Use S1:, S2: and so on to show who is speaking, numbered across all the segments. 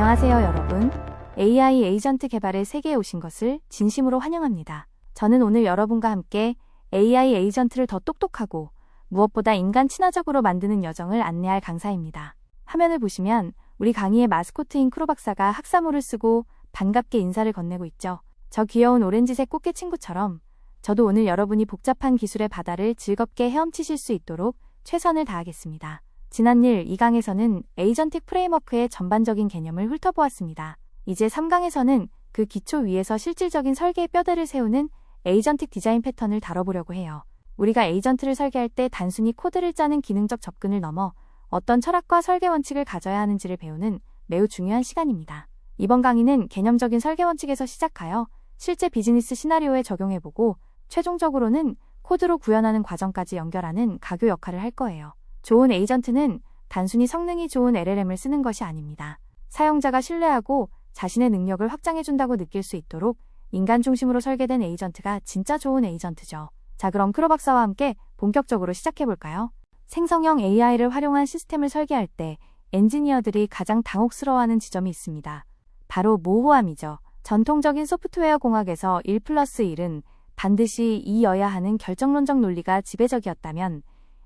S1: 안녕하세요 여러분. AI 에이전트 개발의 세계에 오신 것을 진심으로 환영합니다. 저는 오늘 여러분과 함께 AI 에이전트를 더 똑똑하고 무엇보다 인간 친화적으로 만드는 여정을 안내할 강사입니다. 화면을 보시면 우리 강의의 마스코트인 크로 박사가 학사모를 쓰고 반갑게 인사를 건네고 있죠. 저 귀여운 오렌지색 꽃게 친구처럼 저도 오늘 여러분이 복잡한 기술의 바다를 즐겁게 헤엄치실 수 있도록 최선을 다하겠습니다. 지난 2강에서는 에이전틱 프레임워크의 전반적인 개념을 훑어보았습니다. 이제 3강에서는 그 기초 위에서 실질적인 설계의 뼈대를 세우는 에이전틱 디자인 패턴을 다뤄보려고 해요. 우리가 에이전트를 설계할 때 단순히 코드를 짜는 기능적 접근을 넘어 어떤 철학과 설계 원칙을 가져야 하는지를 배우는 매우 중요한 시간입니다. 이번 강의는 개념적인 설계 원칙에서 시작하여 실제 비즈니스 시나리오에 적용해보고 최종적으로는 코드로 구현하는 과정까지 연결하는 가교 역할을 할 거예요. 좋은 에이전트는 단순히 성능이 좋은 LLM을 쓰는 것이 아닙니다. 사용자가 신뢰하고 자신의 능력을 확장해준다고 느낄 수 있도록 인간 중심으로 설계된 에이전트가 진짜 좋은 에이전트죠. 자, 그럼 크로 박사와 함께 본격적으로 시작해볼까요? 생성형 AI를 활용한 시스템을 설계할 때 엔지니어들이 가장 당혹스러워하는 지점이 있습니다. 바로 모호함이죠. 전통적인 소프트웨어 공학에서 1+1은 반드시 2여야 하는 결정론적 논리가 지배적이었다면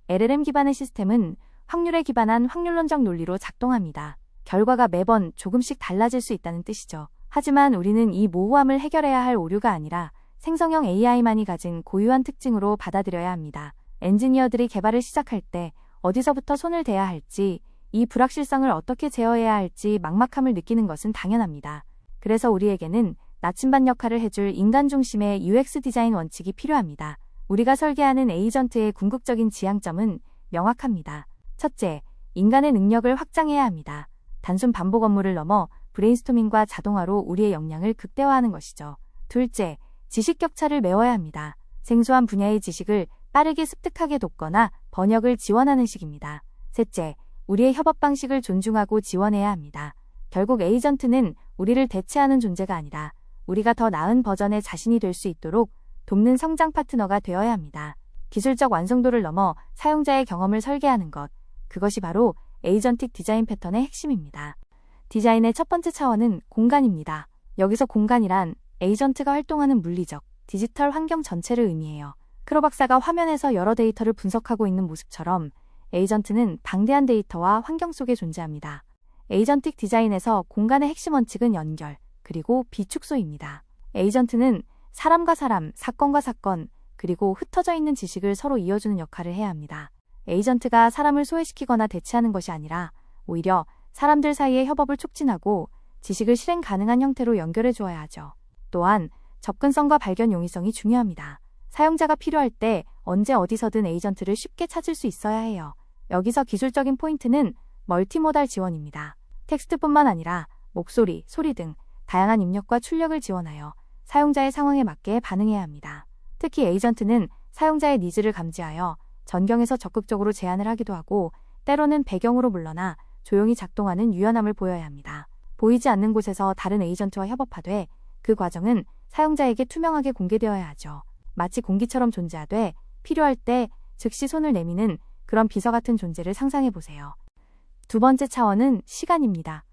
S1: LLM 기반의 시스템은 확률에 기반한 확률론적 논리로 작동합니다. 결과가 매번 조금씩 달라질 수 있다는 뜻이죠. 하지만 우리는 이 모호함을 해결해야 할 오류가 아니라 생성형 AI만이 가진 고유한 특징으로 받아들여야 합니다. 엔지니어들이 개발을 시작할 때 어디서부터 손을 대야 할지, 이 불확실성을 어떻게 제어해야 할지 막막함을 느끼는 것은 당연합니다. 그래서 우리에게는 나침반 역할을 해줄 인간 중심의 UX 디자인 원칙이 필요합니다. 우리가 설계하는 에이전트의 궁극적인 지향점은 명확합니다. 첫째, 인간의 능력을 확장해야 합니다. 단순 반복 업무를 넘어 브레인스토밍과 자동화로 우리의 역량을 극대화하는 것이죠. 둘째, 지식 격차를 메워야 합니다. 생소한 분야의 지식을 빠르게 습득하게 돕거나 번역을 지원하는 식입니다. 셋째, 우리의 협업 방식을 존중하고 지원해야 합니다. 결국 에이전트는 우리를 대체하는 존재가 아니라 우리가 더 나은 버전의 자신이 될 수 있도록 돕는 성장 파트너가 되어야 합니다. 기술적 완성도를 넘어 사용자의 경험을 설계하는 것, 그것이 바로 에이전틱 디자인 패턴의 핵심입니다. 디자인의 첫 번째 차원은 공간입니다. 여기서 공간이란 에이전트가 활동하는 물리적, 디지털 환경 전체를 의미해요. 크로 박사가 화면에서 여러 데이터를 분석하고 있는 모습처럼 에이전트는 방대한 데이터와 환경 속에 존재합니다. 에이전틱 디자인에서 공간의 핵심 원칙은 연결, 그리고 비축소입니다. 에이전트는 사람과 사람, 사건과 사건, 그리고 흩어져 있는 지식을 서로 이어주는 역할을 해야 합니다. 에이전트가 사람을 소외시키거나 대체하는 것이 아니라 오히려 사람들 사이의 협업을 촉진하고 지식을 실행 가능한 형태로 연결해 주어야 하죠. 또한 접근성과 발견 용이성이 중요합니다. 사용자가 필요할 때 언제 어디서든 에이전트를 쉽게 찾을 수 있어야 해요. 여기서 기술적인 포인트는 멀티모달 지원입니다. 텍스트뿐만 아니라 목소리, 소리 등 다양한 입력과 출력을 지원하여 사용자의 상황에 맞게 반응해야 합니다. 특히 에이전트는 사용자의 니즈를 감지하여 전경에서 적극적으로 제안을 하기도 하고 때로는 배경으로 물러나 조용히 작동하는 유연함을 보여야 합니다. 보이지 않는 곳에서 다른 에이전트와 협업하되 그 과정은 사용자에게 투명하게 공개되어야 하죠. 마치 공기처럼 존재하되 필요할 때 즉시 손을 내미는 그런 비서 같은 존재를 상상해보세요. 두 번째 차원은 시간입니다.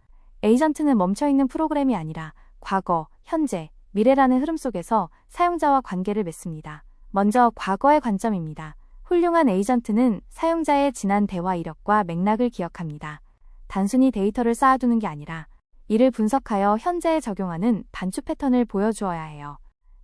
S1: 에이전트는 멈춰있는 프로그램이 아니라 과거, 현재, 미래라는 흐름 속에서 사용자와 관계를 맺습니다. 먼저 과거의 관점입니다. 훌륭한 에이전트는 사용자의 지난 대화 이력과 맥락을 기억합니다. 단순히 데이터를 쌓아두는 게 아니라 이를 분석하여 현재에 적용하는 반추 패턴을 보여주어야 해요.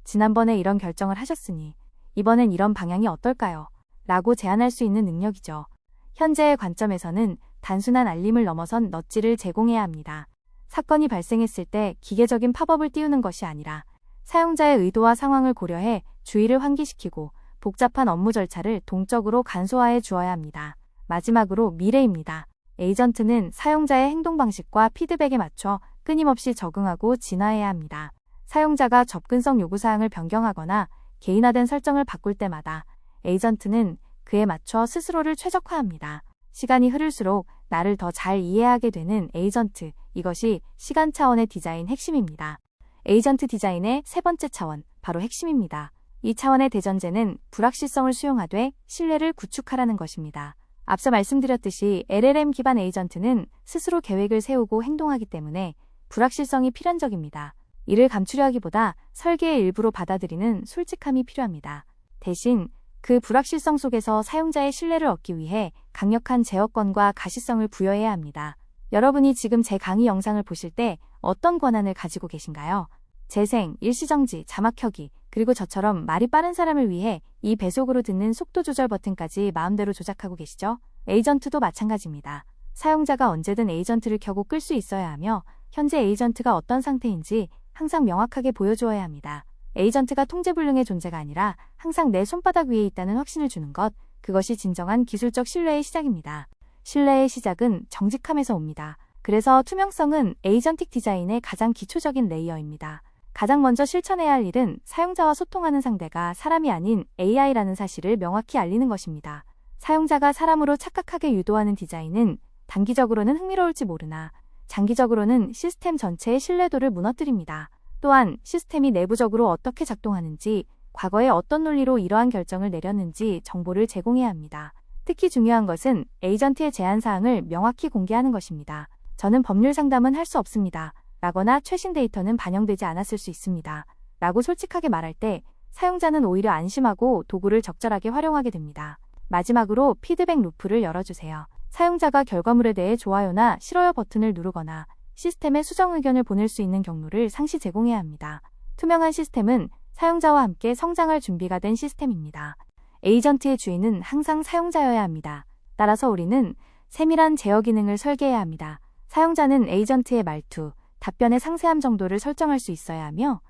S1: 지난번에 이런 결정을 하셨으니 이번엔 이런 방향이 어떨까요? 라고 제안할 수 있는 능력이죠. 현재의 관점에서는 단순한 알림을 넘어선 넛지를 제공해야 합니다. 사건이 발생했을 때 기계적인 팝업을 띄우는 것이 아니라 사용자의 의도와 상황을 고려해 주의를 환기시키고 복잡한 업무 절차를 동적으로 간소화해 주어야 합니다. 마지막으로 미래입니다. 에이전트는 사용자의 행동 방식과 피드백에 맞춰 끊임없이 적응하고 진화해야 합니다. 사용자가 접근성 요구사항을 변경하거나 개인화된 설정을 바꿀 때마다 에이전트는 그에 맞춰 스스로를 최적화합니다. 시간이 흐를수록 나를 더 잘 이해하게 되는 에이전트, 이것이 시간 차원의 디자인 핵심입니다. 에이전트 디자인의 세 번째 차원, 바로 핵심입니다. 이 차원의 대전제는 불확실성을 수용하되 신뢰를 구축하라는 것입니다. 앞서 말씀드렸듯이 LLM 기반 에이전트는 스스로 계획을 세우고 행동하기 때문에 불확실성이 필연적입니다. 이를 감추려 하기보다 설계의 일부로 받아들이는 솔직함이 필요합니다. 대신 그 불확실성 속에서 사용자의 신뢰를 얻기 위해 강력한 제어권과 가시성을 부여해야 합니다. 여러분이 지금 제 강의 영상을 보실 때 어떤 권한을 가지고 계신가요? 재생, 일시정지, 자막 켜기, 그리고 저처럼 말이 빠른 사람을 위해 이 배속으로 듣는 속도 조절 버튼까지 마음대로 조작하고 계시죠? 에이전트도 마찬가지입니다. 사용자가 언제든 에이전트를 켜고 끌 수 있어야 하며 현재 에이전트가 어떤 상태인지 항상 명확하게 보여주어야 합니다. 에이전트가 통제불능의 존재가 아니라 항상 내 손바닥 위에 있다는 확신을 주는 것, 그것이 진정한 기술적 신뢰의 시작입니다. 신뢰의 시작은 정직함에서 옵니다. 그래서 투명성은 에이전틱 디자인의 가장 기초적인 레이어입니다. 가장 먼저 실천해야 할 일은 사용자와 소통하는 상대가 사람이 아닌 AI라는 사실을 명확히 알리는 것입니다. 사용자가 사람으로 착각하게 유도하는 디자인은 단기적으로는 흥미로울지 모르나 장기적으로는 시스템 전체의 신뢰도를 무너뜨립니다. 또한 시스템이 내부적으로 어떻게 작동하는지, 과거에 어떤 논리로 이러한 결정을 내렸는지 정보를 제공해야 합니다. 특히 중요한 것은 에이전트의 제한사항을 명확히 공개하는 것입니다. 저는 법률 상담은 할 수 없습니다. 라거나 최신 데이터는 반영되지 않았을 수 있습니다. 라고 솔직하게 말할 때 사용자는 오히려 안심하고 도구를 적절하게 활용하게 됩니다. 마지막으로 피드백 루프를 열어주세요. 사용자가 결과물에 대해 좋아요나 싫어요 버튼을 누르거나 시스템에 수정 의견을 보낼 수 있는 경로를 상시 제공해야 합니다. 투명한 시스템은 사용자와 함께 성장할 준비가 된 시스템입니다. 에이전트의 주인은 항상 사용자여야 합니다. 따라서 우리는 세밀한 제어 기능을 설계해야 합니다. 사용자는 에이전트의 말투, 답변의 상세함 정도를 설정할 수 있어야 하며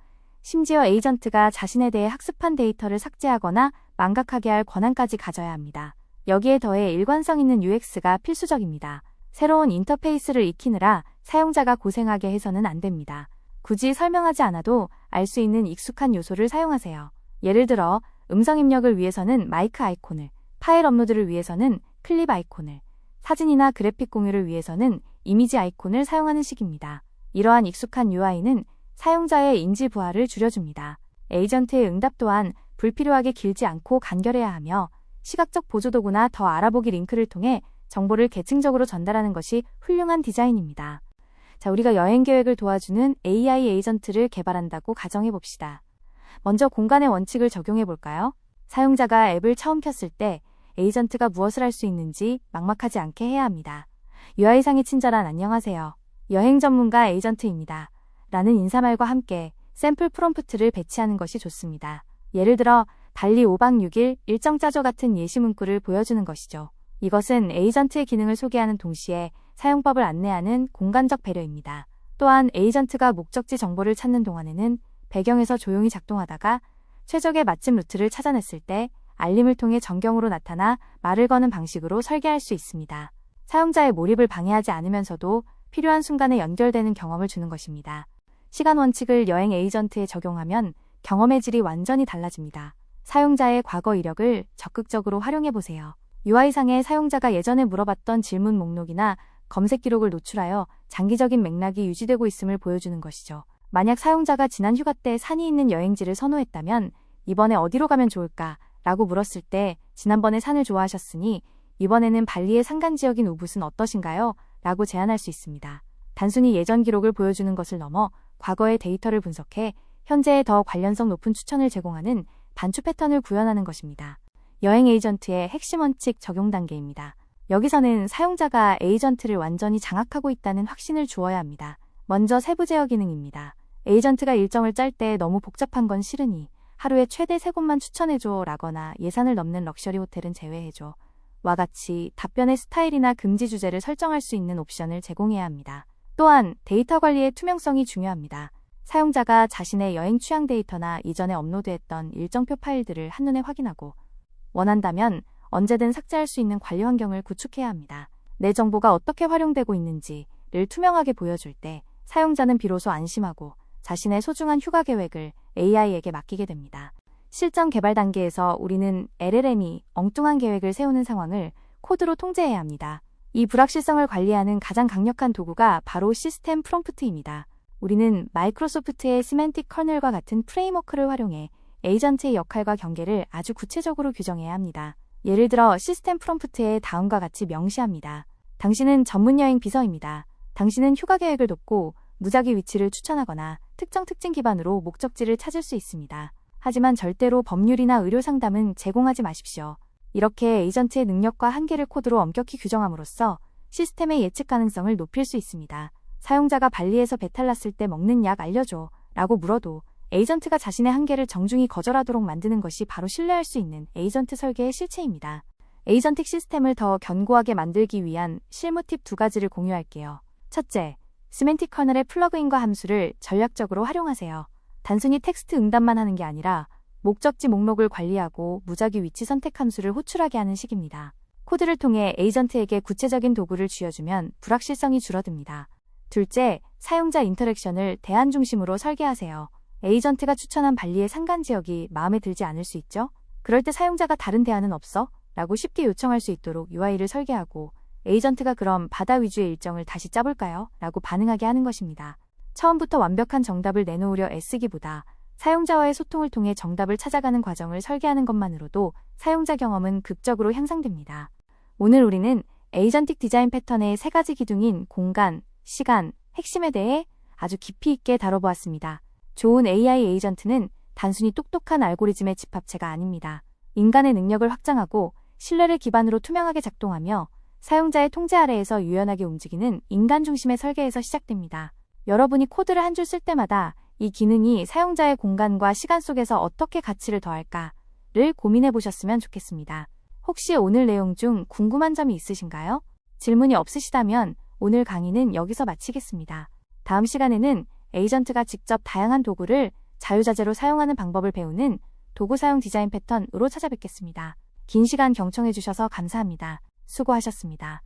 S1: 심지어 에이전트가 자신에 대해 학습한 데이터를 삭제하거나 망각하게 할 권한까지 가져야 합니다. 여기에 더해 일관성 있는 UX가 필수적입니다. 새로운 인터페이스를 익히느라 사용자가 고생하게 해서는 안 됩니다. 굳이 설명하지 않아도 알 수 있는 익숙한 요소를 사용하세요. 예를 들어 음성 입력을 위해서는 마이크 아이콘을, 파일 업로드를 위해서는 클립 아이콘을, 사진이나 그래픽 공유를 위해서는 이미지 아이콘을 사용하는 식입니다. 이러한 익숙한 UI는 사용자의 인지 부하를 줄여줍니다. 에이전트의 응답 또한 불필요하게 길지 않고 간결해야 하며 시각적 보조도구나 더 알아보기 링크를 통해 정보를 계층적으로 전달하는 것이 훌륭한 디자인입니다. 자, 우리가 여행 계획을 도와주는 AI 에이전트를 개발한다고 가정해 봅시다. 먼저 공간의 원칙을 적용해 볼까요? 사용자가 앱을 처음 켰을 때 에이전트가 무엇을 할 수 있는지 막막하지 않게 해야 합니다. UI상의 친절한 안녕하세요. 여행 전문가 에이전트입니다. 라는 인사말과 함께 샘플 프롬프트를 배치하는 것이 좋습니다. 예를 들어 달리 5박 6일 일정 짜줘 같은 예시 문구를 보여주는 것이죠. 이것은 에이전트의 기능을 소개하는 동시에 사용법을 안내하는 공간적 배려입니다. 또한 에이전트가 목적지 정보를 찾는 동안에는 배경에서 조용히 작동하다가 최적의 맛집 루트를 찾아냈을 때 알림을 통해 전경으로 나타나 말을 거는 방식으로 설계할 수 있습니다. 사용자의 몰입을 방해하지 않으면서도 필요한 순간에 연결되는 경험을 주는 것입니다. 시간 원칙을 여행 에이전트에 적용하면 경험의 질이 완전히 달라집니다. 사용자의 과거 이력을 적극적으로 활용해 보세요. UI상에 사용자가 예전에 물어봤던 질문 목록이나 검색 기록을 노출하여 장기적인 맥락이 유지되고 있음을 보여주는 것이죠. 만약 사용자가 지난 휴가 때 산이 있는 여행지를 선호했다면 이번에 어디로 가면 좋을까? 라고 물었을 때 지난번에 산을 좋아하셨으니 이번에는 발리의 산간 지역인 우붓은 어떠신가요? 라고 제안할 수 있습니다. 단순히 예전 기록을 보여주는 것을 넘어 과거의 데이터를 분석해 현재에 더 관련성 높은 추천을 제공하는 반추 패턴을 구현하는 것입니다. 여행 에이전트의 핵심 원칙 적용 단계입니다. 여기서는 사용자가 에이전트를 완전히 장악하고 있다는 확신을 주어야 합니다. 먼저 세부 제어 기능입니다. 에이전트가 일정을 짤 때 너무 복잡한 건 싫으니 하루에 최대 3곳만 추천해줘 라거나 예산을 넘는 럭셔리 호텔은 제외해줘 와 같이 답변의 스타일이나 금지 주제를 설정할 수 있는 옵션을 제공해야 합니다. 또한 데이터 관리의 투명성이 중요합니다. 사용자가 자신의 여행 취향 데이터나 이전에 업로드했던 일정표 파일들을 한눈에 확인하고 원한다면 언제든 삭제할 수 있는 관리 환경을 구축해야 합니다. 내 정보가 어떻게 활용되고 있는지를 투명하게 보여줄 때 사용자는 비로소 안심하고 자신의 소중한 휴가 계획을 AI에게 맡기게 됩니다. 실전 개발 단계에서 우리는 LLM이 엉뚱한 계획을 세우는 상황을 코드로 통제해야 합니다. 이 불확실성을 관리하는 가장 강력한 도구가 바로 시스템 프롬프트입니다. 우리는 마이크로소프트의 시멘틱 커널과 같은 프레임워크를 활용해 에이전트의 역할과 경계를 아주 구체적으로 규정해야 합니다. 예를 들어 시스템 프롬프트에 다음과 같이 명시합니다. 당신은 전문 여행 비서입니다. 당신은 휴가 계획을 돕고 무작위 위치를 추천하거나 특정 특징 기반으로 목적지를 찾을 수 있습니다. 하지만 절대로 법률이나 의료 상담은 제공하지 마십시오. 이렇게 에이전트의 능력과 한계를 코드로 엄격히 규정함으로써 시스템의 예측 가능성을 높일 수 있습니다. 사용자가 발리에서 배탈 났을 때 먹는 약 알려줘 라고 물어도 에이전트가 자신의 한계를 정중히 거절하도록 만드는 것이 바로 신뢰할 수 있는 에이전트 설계의 실체입니다. 에이전틱 시스템을 더 견고하게 만들기 위한 실무 팁 2가지를 공유할게요. 첫째, 시멘틱 커널의 플러그인과 함수를 전략적으로 활용하세요. 단순히 텍스트 응답만 하는 게 아니라 목적지 목록을 관리하고 무작위 위치 선택 함수를 호출하게 하는 식입니다. 코드를 통해 에이전트에게 구체적인 도구를 쥐어주면 불확실성이 줄어듭니다. 둘째, 사용자 인터랙션을 대안 중심으로 설계하세요. 에이전트가 추천한 발리의 산간 지역이 마음에 들지 않을 수 있죠? 그럴 때 사용자가 다른 대안은 없어? 라고 쉽게 요청할 수 있도록 UI를 설계하고 에이전트가 그럼 바다 위주의 일정을 다시 짜볼까요? 라고 반응하게 하는 것입니다. 처음부터 완벽한 정답을 내놓으려 애쓰기보다 사용자와의 소통을 통해 정답을 찾아가는 과정을 설계하는 것만으로도 사용자 경험은 극적으로 향상됩니다. 오늘 우리는 에이전틱 디자인 패턴의 3가지 기둥인 공간, 시간, 핵심에 대해 아주 깊이 있게 다뤄보았습니다. 좋은 AI 에이전트는 단순히 똑똑한 알고리즘의 집합체가 아닙니다. 인간의 능력을 확장하고 신뢰를 기반으로 투명하게 작동하며 사용자의 통제 아래에서 유연하게 움직이는 인간 중심의 설계에서 시작됩니다. 여러분이 코드를 한 줄 쓸 때마다 이 기능이 사용자의 공간과 시간 속에서 어떻게 가치를 더할까를 고민해 보셨으면 좋겠습니다. 혹시 오늘 내용 중 궁금한 점이 있으신가요? 질문이 없으시다면 오늘 강의는 여기서 마치겠습니다. 다음 시간에는 에이전트가 직접 다양한 도구를 자유자재로 사용하는 방법을 배우는 도구 사용 디자인 패턴으로 찾아뵙겠습니다. 긴 시간 경청해 주셔서 감사합니다. 수고하셨습니다.